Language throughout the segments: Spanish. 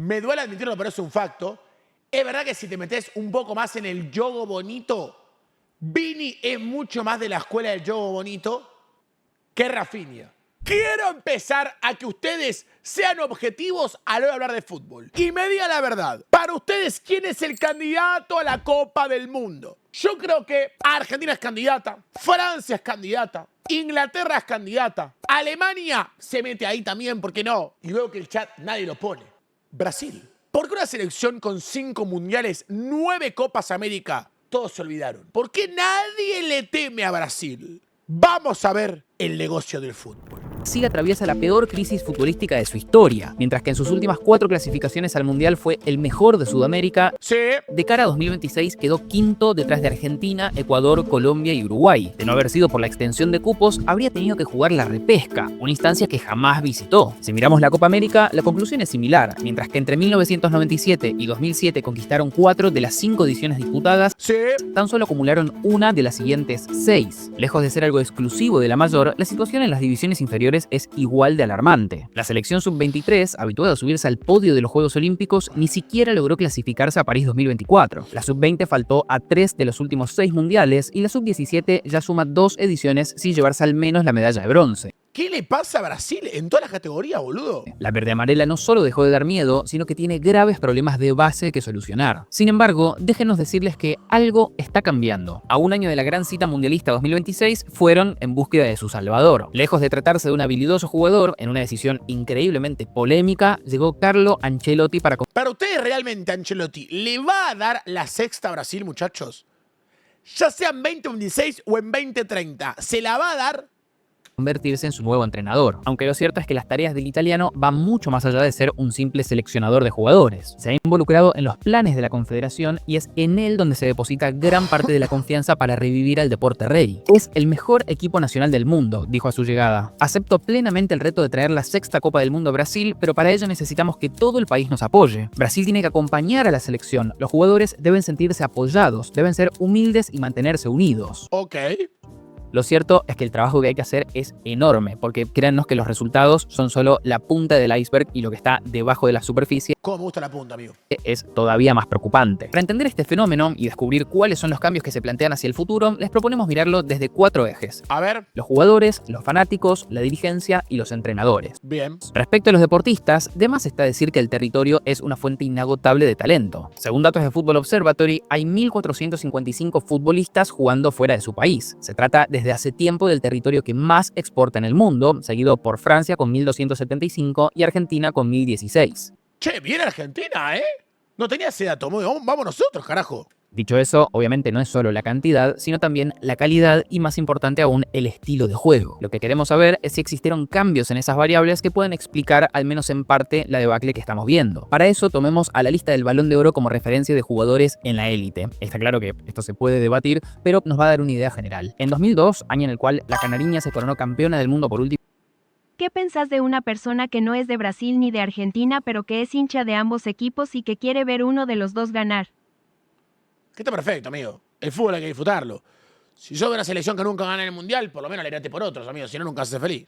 me duele admitirlo, pero es un facto. Es verdad que si te metes un poco más en el yogo bonito, Vini es mucho más de la escuela del yogo bonito que Rafinha. Quiero empezar a que ustedes sean objetivos a la hora de hablar de fútbol. Y me digan la verdad. Para ustedes, ¿quién es el candidato a la Copa del Mundo? Yo creo que Argentina es candidata, Francia es candidata, Inglaterra es candidata, Alemania se mete ahí también, ¿por qué no? Y veo que el chat nadie lo pone. Brasil. ¿Por qué una selección con 5 mundiales, 9 Copas América, todos se olvidaron? ¿Por qué nadie le teme a Brasil? Vamos a ver el negocio del fútbol. Brasil atraviesa la peor crisis futbolística de su historia, mientras que en sus últimas 4 clasificaciones al Mundial fue el mejor de Sudamérica. Sí. De cara a 2026 quedó quinto detrás de Argentina, Ecuador, Colombia y Uruguay. De no haber sido por la extensión de cupos, habría tenido que jugar la repesca, una instancia que jamás visitó. Si miramos la Copa América, la conclusión es similar. Mientras que entre 1997 y 2007 conquistaron 4 de las 5 ediciones disputadas, Sí. tan solo acumularon una de las siguientes 6. Lejos de ser algo exclusivo de la mayor, la situación en las divisiones inferiores es igual de alarmante. La selección sub-23, habituada a subirse al podio de los Juegos Olímpicos, ni siquiera logró clasificarse a París 2024. La sub-20 faltó a 3 de los últimos 6 mundiales y la sub-17 ya suma 2 ediciones sin llevarse al menos la medalla de bronce. ¿Qué le pasa a Brasil en todas las categorías, boludo? La verde-amarela no solo dejó de dar miedo, sino que tiene graves problemas de base que solucionar. Sin embargo, déjenos decirles que algo está cambiando. A un año de la gran cita mundialista 2026, fueron en búsqueda de su salvador. Lejos de tratarse de un habilidoso jugador, en una decisión increíblemente polémica, llegó Carlo Ancelotti para... Para ustedes realmente, Ancelotti, ¿le va a dar la sexta a Brasil, muchachos? Ya sea en 2026 o en 2030, ¿se la va a dar? convertirse en su nuevo entrenador. Aunque lo cierto es que las tareas del italiano van mucho más allá de ser un simple seleccionador de jugadores. Se ha involucrado en los planes de la Confederación y es en él donde se deposita gran parte de la confianza para revivir al deporte rey. Es el mejor equipo nacional del mundo, dijo a su llegada. Acepto plenamente el reto de traer la sexta Copa del Mundo a Brasil, pero para ello necesitamos que todo el país nos apoye. Brasil tiene que acompañar a la selección. Los jugadores deben sentirse apoyados, deben ser humildes y mantenerse unidos. Ok. Lo cierto es que el trabajo que hay que hacer es enorme, porque créannos que los resultados son solo la punta del iceberg y lo que está debajo de la superficie ¿Cómo me gusta la punta, amigo? es todavía más preocupante. Para entender este fenómeno y descubrir cuáles son los cambios que se plantean hacia el futuro, les proponemos mirarlo desde 4 ejes. A ver. Los jugadores, los fanáticos, la dirigencia y los entrenadores. Bien. Respecto a los deportistas, de más está decir que el territorio es una fuente inagotable de talento. Según datos de Football Observatory, hay 1.455 futbolistas jugando fuera de su país. Se trata desde hace tiempo del territorio que más exporta en el mundo, seguido por Francia con 1.275 y Argentina con 1.016. Che, bien Argentina, ¿eh? No tenía ese dato. Vamos nosotros, carajo. Dicho eso, obviamente no es solo la cantidad, sino también la calidad y, más importante aún, el estilo de juego. Lo que queremos saber es si existieron cambios en esas variables que pueden explicar, al menos en parte, la debacle que estamos viendo. Para eso, tomemos a la lista del Balón de Oro como referencia de jugadores en la élite. Está claro que esto se puede debatir, pero nos va a dar una idea general. En 2002, año en el cual la Canariña se coronó campeona del mundo por última. ¿Qué pensás de una persona que no es de Brasil ni de Argentina, pero que es hincha de ambos equipos y que quiere ver uno de los dos ganar? Que está perfecto, amigo. El fútbol hay que disfrutarlo. Si sos de una selección que nunca gana en el Mundial, por lo menos alegrate por otros, amigo. Si no, nunca se hace feliz.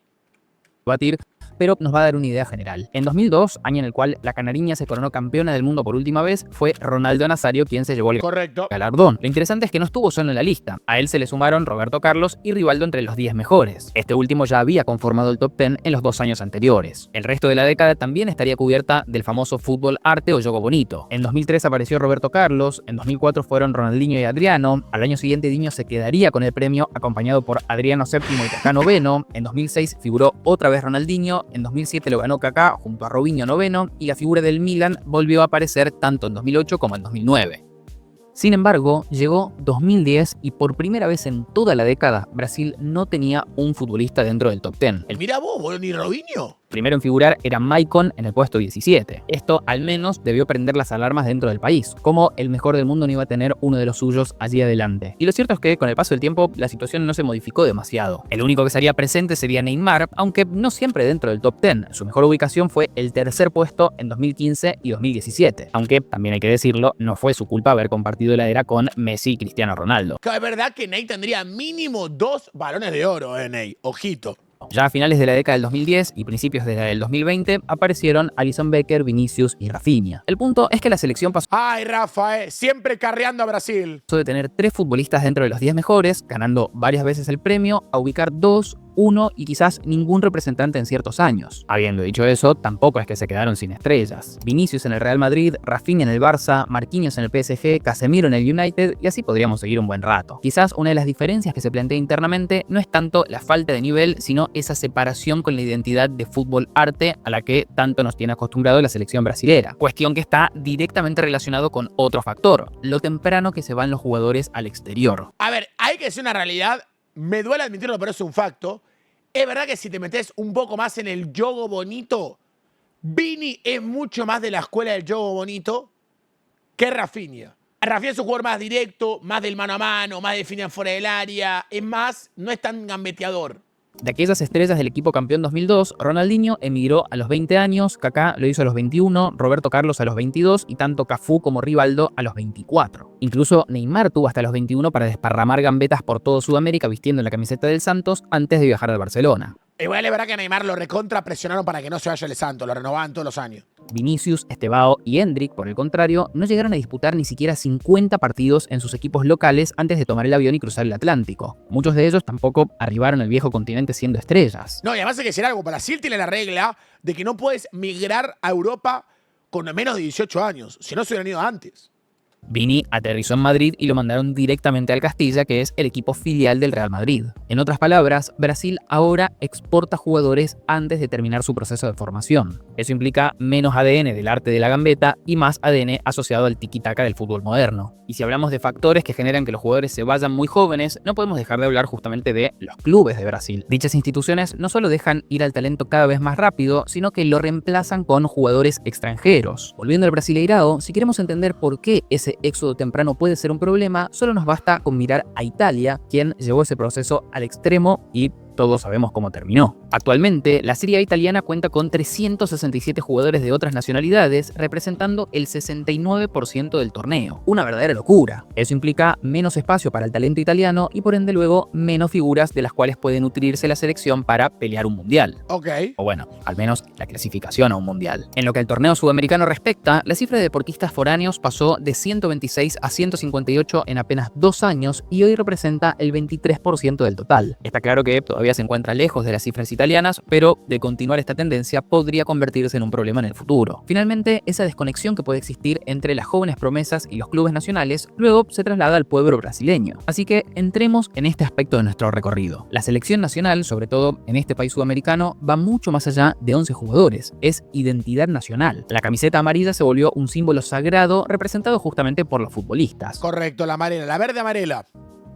Debatir, pero nos va a dar una idea general. En 2002, año en el cual la Canariña se coronó campeona del mundo por última vez, fue Ronaldo Nazario quien se llevó el Correcto. galardón. Lo interesante es que no estuvo solo en la lista. A él se le sumaron Roberto Carlos y Rivaldo entre los 10 mejores. Este último ya había conformado el top 10 en los 2 años anteriores. El resto de la década también estaría cubierta del famoso fútbol arte o yogo bonito. En 2003 apareció Roberto Carlos, en 2004 fueron Ronaldinho y Adriano, al año siguiente Diño se quedaría con el premio acompañado por Adriano VII y Kaká noveno, en 2006 figuró otra vez Ronaldinho, en 2007 lo ganó Kaká junto a Robinho noveno y la figura del Milan volvió a aparecer tanto en 2008 como en 2009. Sin embargo, llegó 2010 y por primera vez en toda la década, Brasil no tenía un futbolista dentro del top 10. El Mirá vos, boludo, ni Robinho. primero en figurar era Maicon en el puesto 17. Esto al menos debió prender las alarmas dentro del país, como el mejor del mundo no iba a tener uno de los suyos allí adelante. Y lo cierto es que con el paso del tiempo la situación no se modificó demasiado. El único que estaría presente sería Neymar, aunque no siempre dentro del top 10. Su mejor ubicación fue el tercer puesto en 2015 y 2017. Aunque, también hay que decirlo, no fue su culpa haber compartido la era con Messi y Cristiano Ronaldo. Es verdad que Ney tendría mínimo 2 balones de oro, Ney. Ojito. campeonato. Ya a finales de la década del 2010 y principios de la del 2020 aparecieron Alisson Becker, Vinicius y Rafinha. El punto es que la selección pasó Ay, Rafa, siempre carreando a Brasil. de tener 3 futbolistas dentro de los 10 mejores, ganando varias veces el premio, a ubicar 2, 1 y quizás ningún representante en ciertos años. Habiendo dicho eso, tampoco es que se quedaron sin estrellas. Vinicius en el Real Madrid, Rafinha en el Barça, Marquinhos en el PSG, Casemiro en el United y así podríamos seguir un buen rato. Quizás una de las diferencias que se plantea internamente no es tanto la falta de nivel, sino esa separación con la identidad de fútbol-arte a la que tanto nos tiene acostumbrado la selección brasilera. Cuestión que está directamente relacionado con otro factor, lo temprano que se van los jugadores al exterior. A ver, hay que decir una realidad. Me duele admitirlo, pero es un facto. Es verdad que si te metes un poco más en el juego bonito, Vini es mucho más de la escuela del juego bonito que Rafinha. Rafinha es un jugador más directo, más del mano a mano, más definido fuera del área. Es más, no es tan gambeteador. De aquellas estrellas del equipo campeón 2002, Ronaldinho emigró a los 20 años, Kaká lo hizo a los 21, Roberto Carlos a los 22 y tanto Cafú como Rivaldo a los 24. Incluso Neymar tuvo hasta los 21 para desparramar gambetas por todo Sudamérica vistiendo la camiseta del Santos antes de viajar al Barcelona. Igual es verdad que a Neymar lo recontra presionaron para que no se vaya el Santos, lo renovaban todos los años. Vinicius, Estevao y Hendrik, por el contrario, no llegaron a disputar ni siquiera 50 partidos en sus equipos locales antes de tomar el avión y cruzar el Atlántico. Muchos de ellos tampoco arribaron al viejo continente siendo estrellas. No, y además hay que decir algo, Brasil tiene la regla de que no puedes migrar a Europa con menos de 18 años, si no se hubieran ido antes. Vini aterrizó en Madrid y lo mandaron directamente al Castilla, que es el equipo filial del Real Madrid. En otras palabras, Brasil ahora exporta jugadores antes de terminar su proceso de formación. Eso implica menos ADN del arte de la gambeta y más ADN asociado al tiki-taka del fútbol moderno. Y si hablamos de factores que generan que los jugadores se vayan muy jóvenes, no podemos dejar de hablar justamente de los clubes de Brasil. Dichas instituciones no solo dejan ir al talento cada vez más rápido, sino que lo reemplazan con jugadores extranjeros. Volviendo al Brasileirao, si queremos entender por qué ese éxodo temprano puede ser un problema, solo nos basta con mirar a Italia, quien llevó ese proceso al extremo y todos sabemos cómo terminó. Actualmente, la Serie A italiana cuenta con 367 jugadores de otras nacionalidades, representando el 69% del torneo. Una verdadera locura. Eso implica menos espacio para el talento italiano y por ende luego menos figuras de las cuales puede nutrirse la selección para pelear un mundial. Ok. O bueno, al menos la clasificación a un mundial. En lo que al torneo sudamericano respecta, la cifra de deportistas foráneos pasó de 126 a 158 en apenas 2 años y hoy representa el 23% del total. Está claro que todavía se encuentra lejos de las cifras italianas, pero de continuar esta tendencia podría convertirse en un problema en el futuro. Finalmente, esa desconexión que puede existir entre las jóvenes promesas y los clubes nacionales luego se traslada al pueblo brasileño. Así que entremos en este aspecto de nuestro recorrido. La selección nacional, sobre todo en este país sudamericano, va mucho más allá de 11 jugadores. Es identidad nacional. La camiseta amarilla se volvió un símbolo sagrado representado justamente por los futbolistas. Correcto, la amarela, la verde amarela.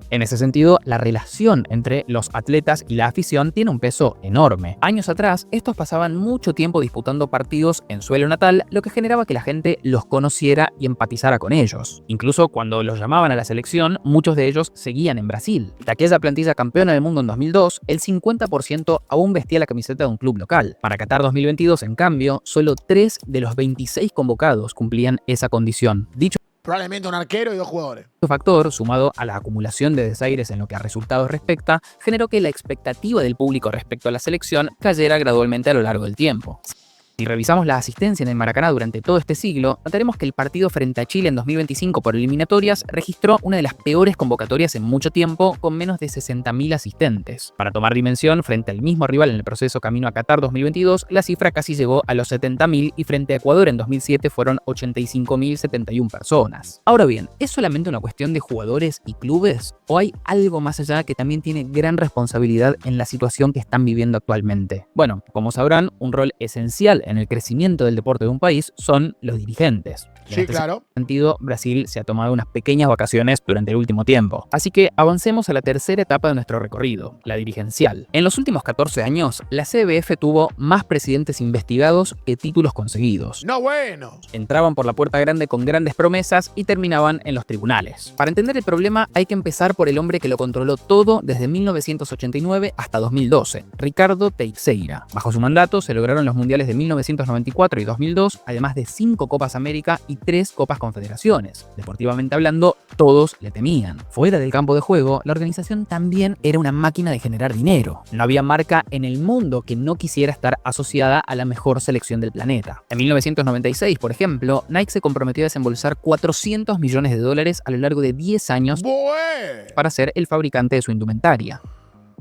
En ese sentido, la relación entre los atletas y la afición tiene un peso enorme. Años atrás, estos pasaban mucho tiempo disputando partidos en suelo natal, lo que generaba que la gente los conociera y empatizara con ellos. Incluso cuando los llamaban a la selección, muchos de ellos seguían en Brasil. De aquella plantilla campeona del mundo en 2002, el 50% aún vestía la camiseta de un club local. Para Qatar 2022, en cambio, solo 3 de los 26 convocados cumplían esa condición. Dicho Probablemente un arquero y 2 jugadores. este factor, sumado a la acumulación de desaires en lo que a resultados respecta, generó que la expectativa del público respecto a la selección cayera gradualmente a lo largo del tiempo. Si revisamos la asistencia en el Maracaná durante todo este siglo, notaremos que el partido frente a Chile en 2025 por eliminatorias registró una de las peores convocatorias en mucho tiempo, con menos de 60.000 asistentes. Para tomar dimensión, frente al mismo rival en el proceso camino a Qatar 2022, la cifra casi llegó a los 70.000 y frente a Ecuador en 2007 fueron 85.071 personas. Ahora bien, ¿es solamente una cuestión de jugadores y clubes? ¿O hay algo más allá que también tiene gran responsabilidad en la situación que están viviendo actualmente? Bueno, como sabrán, un rol esencial en el crecimiento del deporte de un país son los dirigentes. Sí, claro. En ese sentido, Brasil se ha tomado unas pequeñas vacaciones durante el último tiempo. Así que avancemos a la tercera etapa de nuestro recorrido, la dirigencial. En los últimos 14 años, la CBF tuvo más presidentes investigados que títulos conseguidos. No, bueno. Entraban por la puerta grande con grandes promesas y terminaban en los tribunales. Para entender el problema hay que empezar por el hombre que lo controló todo desde 1989 hasta 2012, Ricardo Teixeira. Bajo su mandato se lograron los mundiales de 1990 1994 y 2002, además de 5 Copas América y 3 Copas Confederaciones. Deportivamente hablando, todos le temían. Fuera del campo de juego, la organización también era una máquina de generar dinero. No había marca en el mundo que no quisiera estar asociada a la mejor selección del planeta. En 1996, por ejemplo, Nike se comprometió a desembolsar $400 millones a lo largo de 10 años para ser el fabricante de su indumentaria.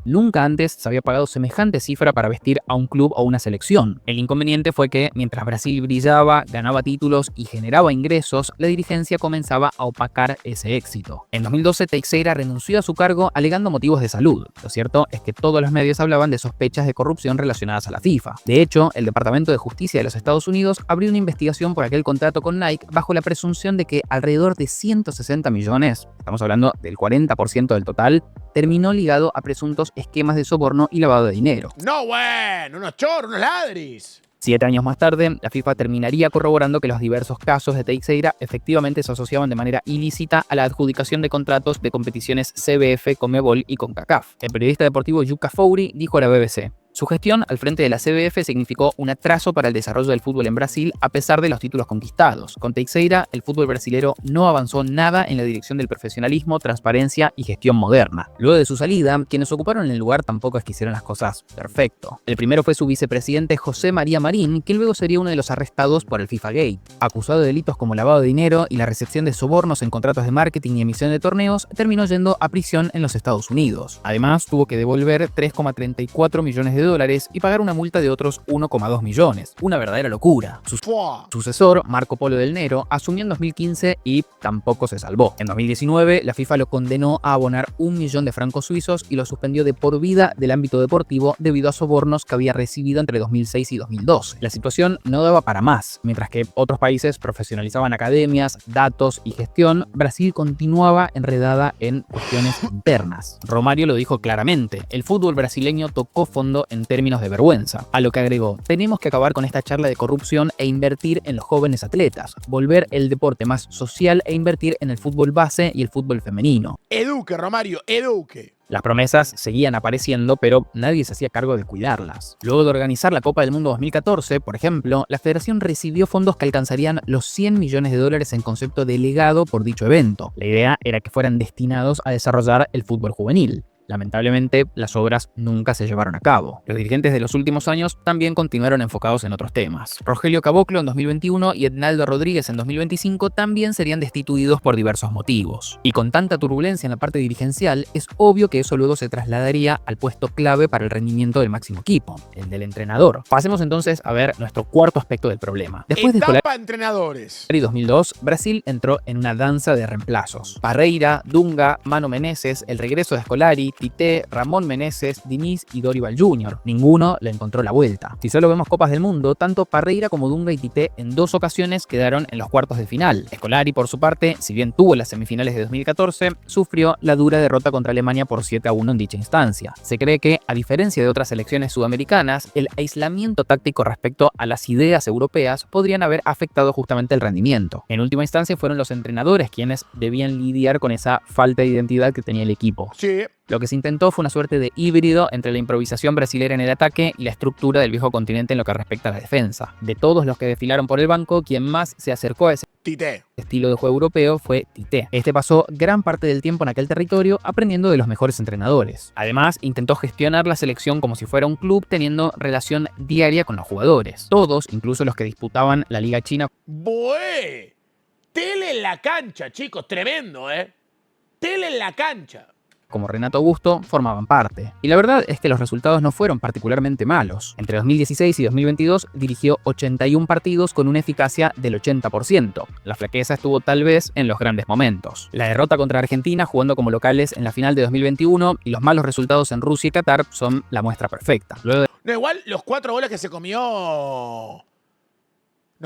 Nunca antes se había pagado semejante cifra para vestir a un club o una selección. El inconveniente fue que, mientras Brasil brillaba, ganaba títulos y generaba ingresos, la dirigencia comenzaba a opacar ese éxito. En 2012, Teixeira renunció a su cargo alegando motivos de salud. Lo cierto es que todos los medios hablaban de sospechas de corrupción relacionadas a la FIFA. De hecho, el Departamento de Justicia de los Estados Unidos abrió una investigación por aquel contrato con Nike bajo la presunción de que alrededor de 160 millones, estamos hablando del 40% del total, terminó ligado a presuntos esquemas de soborno y lavado de dinero. No, bueno, unos chorros, unos ladris. 7 años más tarde, la FIFA terminaría corroborando que los diversos casos de Teixeira efectivamente se asociaban de manera ilícita a la adjudicación de contratos de competiciones CBF, Conmebol y CONCACAF. El periodista deportivo Yuka Fouri dijo a la BBC: su gestión al frente de la CBF significó un atraso para el desarrollo del fútbol en Brasil a pesar de los títulos conquistados. Con Teixeira, el fútbol brasilero no avanzó nada en la dirección del profesionalismo, transparencia y gestión moderna. Luego de su salida, quienes ocuparon el lugar tampoco es que hicieron las cosas perfecto. El primero fue su vicepresidente José María Marín, que luego sería uno de los arrestados por el FIFA Gate. Acusado de delitos como lavado de dinero y la recepción de sobornos en contratos de marketing y emisión de torneos, terminó yendo a prisión en los Estados Unidos. Además, tuvo que devolver 3,34 millones de dólares y pagar una multa de otros 1,2 millones. Una verdadera locura. Su sucesor, Marco Polo del Nero, asumió en 2015 y tampoco se salvó. En 2019, la FIFA lo condenó a abonar 1 millón de francos suizos y lo suspendió de por vida del ámbito deportivo debido a sobornos que había recibido entre 2006 y 2012. La situación no daba para más. Mientras que otros países profesionalizaban academias, datos y gestión, Brasil continuaba enredada en cuestiones internas. Romário lo dijo claramente: el fútbol brasileño tocó fondo en términos de vergüenza. A lo que agregó: tenemos que acabar con esta charla de corrupción e invertir en los jóvenes atletas, volver el deporte más social e invertir en el fútbol base y el fútbol femenino. Eduque, Romário, eduque. Las promesas seguían apareciendo, pero nadie se hacía cargo de cuidarlas. Luego de organizar la Copa del Mundo 2014, por ejemplo, la federación recibió fondos que alcanzarían los 100 millones de dólares en concepto de legado por dicho evento. La idea era que fueran destinados a desarrollar el fútbol juvenil. Lamentablemente, las obras nunca se llevaron a cabo. Los dirigentes de los últimos años también continuaron enfocados en otros temas. Rogelio Caboclo en 2021 y Ednaldo Rodríguez en 2025 también serían destituidos por diversos motivos. Y con tanta turbulencia en la parte dirigencial, es obvio que eso luego se trasladaría al puesto clave para el rendimiento del máximo equipo, el del entrenador. Pasemos entonces a ver nuestro cuarto aspecto del problema. Después de entrenadores. 2002, Brasil entró en una danza de reemplazos. Parreira, Dunga, Mano Menezes, el regreso de Scolari, Tite, Ramón Meneses, Diniz y Dorival Jr. Ninguno le encontró la vuelta. Si solo vemos Copas del Mundo, tanto Parreira como Dunga y Tite en 2 ocasiones quedaron en los cuartos de final. Scolari, por su parte, si bien tuvo las semifinales de 2014, sufrió la dura derrota contra Alemania por 7-1 en dicha instancia. Se cree que, a diferencia de otras selecciones sudamericanas, el aislamiento táctico respecto a las ideas europeas podrían haber afectado justamente el rendimiento. En última instancia, fueron los entrenadores quienes debían lidiar con esa falta de identidad que tenía el equipo. Sí. Lo que se intentó fue una suerte de híbrido entre la improvisación brasilera en el ataque y la estructura del viejo continente en lo que respecta a la defensa. De todos los que desfilaron por el banco, quien más se acercó a ese Tite. estilo de juego europeo fue Tite. Este pasó gran parte del tiempo en aquel territorio aprendiendo de los mejores entrenadores. Además, intentó gestionar la selección como si fuera un club, teniendo relación diaria con los jugadores. Todos, incluso los que disputaban la Liga China. ¡Bueh! Tele en la cancha, chicos, tremendo, ¿eh? Tele en la cancha. Como Renato Augusto, formaban parte. Y la verdad es que los resultados no fueron particularmente malos. Entre 2016 y 2022 dirigió 81 partidos con una eficacia del 80%. La flaqueza estuvo tal vez en los grandes momentos. La derrota contra Argentina jugando como locales en la final de 2021 y los malos resultados en Rusia y Qatar son la muestra perfecta. Luego de... No, igual los 4 goles que se comió... No,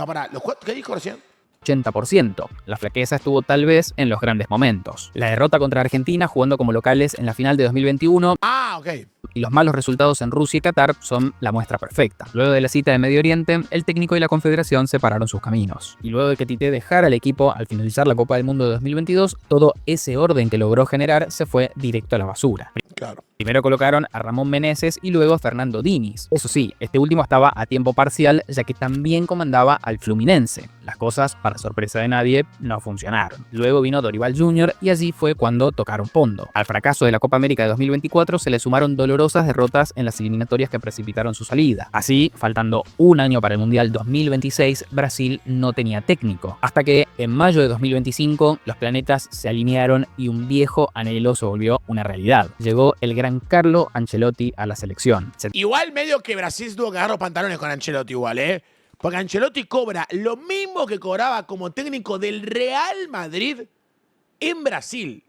pará, ¿qué dijo recién? 80%. La flaqueza estuvo tal vez en los grandes momentos. La derrota contra Argentina jugando como locales en la final de 2021 Ok. y los malos resultados en Rusia y Qatar son la muestra perfecta. Luego de la cita de Medio Oriente, el técnico y la confederación separaron sus caminos. Y luego de que Tite dejara el equipo al finalizar la Copa del Mundo de 2022, todo ese orden que logró generar se fue directo a la basura. Claro. Primero colocaron a Ramón Meneses y luego a Fernando Diniz. Eso sí, este último estaba a tiempo parcial ya que también comandaba al Fluminense. Las cosas, para sorpresa de nadie, no funcionaron. Luego vino Dorival Jr. y allí fue cuando tocaron fondo. Al fracaso de la Copa América de 2024 se le sumaron dolorosas derrotas en las eliminatorias que precipitaron su salida. Así, faltando un año para el Mundial 2026, Brasil no tenía técnico. Hasta que, en mayo de 2025, los planetas se alinearon y un viejo anhelo se volvió una realidad. Llegó el gran Carlo Ancelotti a la selección. Igual medio que Brasil tuvo que agarrar los pantalones con Ancelotti igual, ¿eh? Porque Ancelotti cobra lo mismo que cobraba como técnico del Real Madrid en Brasil.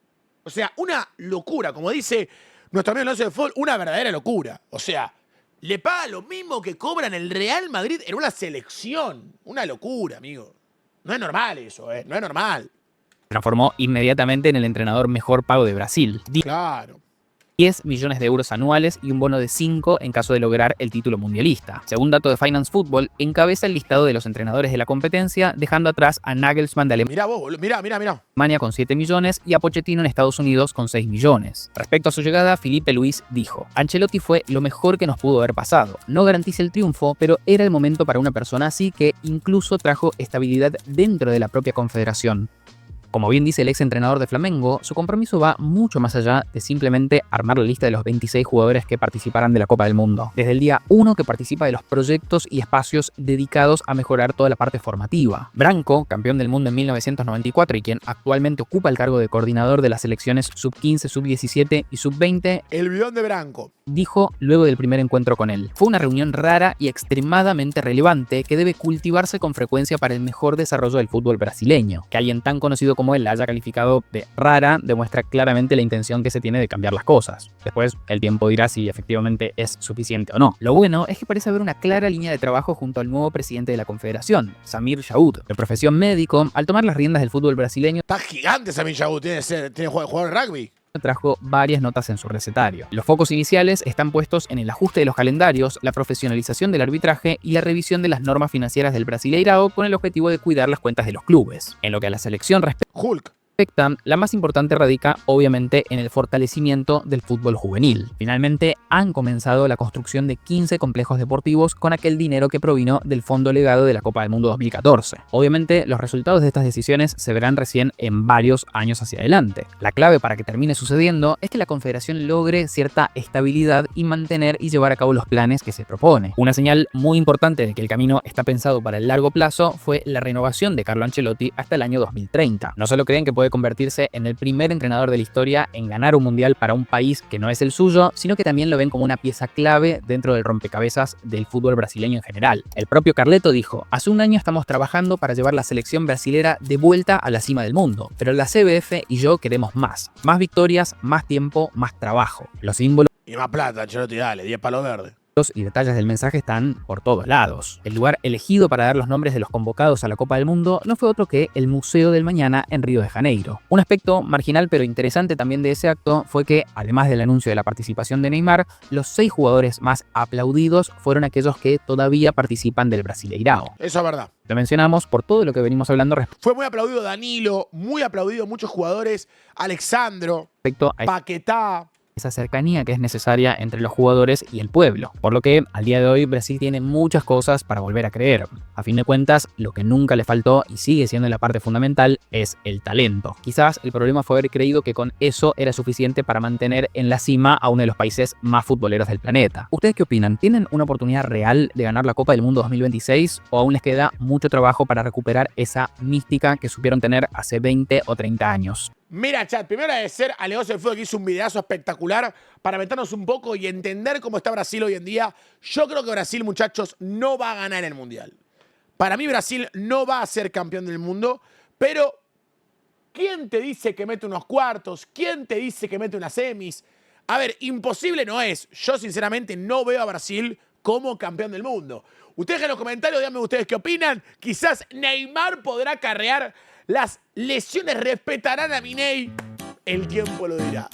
O sea, una locura. Como dice nuestro amigo Alonso de Fútbol, una verdadera locura. O sea, le paga lo mismo que cobra en el Real Madrid en una selección. Una locura, amigo. No es normal eso, ¿eh? No es normal. Se transformó inmediatamente en el entrenador mejor pago de Brasil. Claro. 10 millones de euros anuales y un bono de 5 en caso de lograr el título mundialista. Según datos de Finance Football, encabeza el listado de los entrenadores de la competencia, dejando atrás a Nagelsmann de Mirá vos, mirá. Alemania con 7 millones y a Pochettino en Estados Unidos con 6 millones. Respecto a su llegada, Felipe Luis dijo: Ancelotti fue lo mejor que nos pudo haber pasado. No garantiza el triunfo, pero era el momento para una persona así que incluso trajo estabilidad dentro de la propia confederación. Como bien dice el ex entrenador de Flamengo, su compromiso va mucho más allá de simplemente armar la lista de los 26 jugadores que participarán de la Copa del Mundo. Desde el día 1 que participa de los proyectos y espacios dedicados a mejorar toda la parte formativa. Branco, campeón del mundo en 1994 y quien actualmente ocupa el cargo de coordinador de las selecciones sub-15, sub-17 y sub-20, el bidón de Branco, dijo luego del primer encuentro con él: fue una reunión rara y extremadamente relevante que debe cultivarse con frecuencia para el mejor desarrollo del fútbol brasileño. Que alguien tan conocido como él la haya calificado de rara demuestra claramente la intención que se tiene de cambiar las cosas. Después, el tiempo dirá si efectivamente es suficiente o no. Lo bueno es que parece haber una clara línea de trabajo junto al nuevo presidente de la confederación, Samir Yaoud, de profesión médico. Al tomar las riendas del fútbol brasileño, está gigante Samir Yaoud, tiene jugador de rugby. Trajo varias notas en su recetario. Los focos iniciales están puestos en el ajuste de los calendarios, la profesionalización del arbitraje y la revisión de las normas financieras del Brasileirao con el objetivo de cuidar las cuentas de los clubes. En lo que a la selección respecta, la más importante radica obviamente en el fortalecimiento del fútbol juvenil. Finalmente han comenzado la construcción de 15 complejos deportivos con aquel dinero que provino del fondo legado de la Copa del Mundo 2014. Obviamente los resultados de estas decisiones se verán recién en varios años hacia adelante. La clave para que termine sucediendo es que la confederación logre cierta estabilidad y mantener y llevar a cabo los planes que se propone. Una señal muy importante de que el camino está pensado para el largo plazo fue la renovación de Carlo Ancelotti hasta el año 2030. No solo creen que puede convertirse en el primer entrenador de la historia en ganar un mundial para un país que no es el suyo, sino que también lo ven como una pieza clave dentro del rompecabezas del fútbol brasileño en general. El propio Carleto dijo: hace un año estamos trabajando para llevar la selección brasilera de vuelta a la cima del mundo, pero la CBF y yo queremos más victorias, más tiempo, más trabajo. Los símbolos y más plata, Ancelotti, dale, 10 palos verdes. Y detalles del mensaje están por todos lados. El lugar elegido para dar los nombres de los convocados a la Copa del Mundo no fue otro que el Museo del Mañana en Río de Janeiro. Un aspecto marginal pero interesante también de ese acto fue que, además del anuncio de la participación de Neymar, los 6 jugadores más aplaudidos fueron aquellos que todavía participan del Brasileirao. Eso es verdad. Lo mencionamos por todo lo que venimos hablando fue muy aplaudido Danilo, muy aplaudido muchos jugadores, Alexandro, respecto a Paquetá. Esa cercanía que es necesaria entre los jugadores y el pueblo. Por lo que, al día de hoy, Brasil tiene muchas cosas para volver a creer. A fin de cuentas, lo que nunca le faltó y sigue siendo la parte fundamental es el talento. Quizás el problema fue haber creído que con eso era suficiente para mantener en la cima a uno de los países más futboleros del planeta. ¿Ustedes qué opinan? ¿Tienen una oportunidad real de ganar la Copa del Mundo 2026 o aún les queda mucho trabajo para recuperar esa mística que supieron tener hace 20 o 30 años? Mira, chat, primero agradecer a Leoso del Fútbol que hizo un videazo espectacular para meternos un poco y entender cómo está Brasil hoy en día. Yo creo que Brasil, muchachos, no va a ganar el Mundial. Para mí Brasil no va a ser campeón del mundo, pero ¿quién te dice que mete unos cuartos? ¿Quién te dice que mete unas semis? A ver, imposible no es. Yo sinceramente no veo a Brasil como campeón del mundo. Ustedes en los comentarios, díganme ustedes qué opinan. Quizás Neymar podrá acarrear las lesiones, respetarán a Miney. El tiempo lo dirá.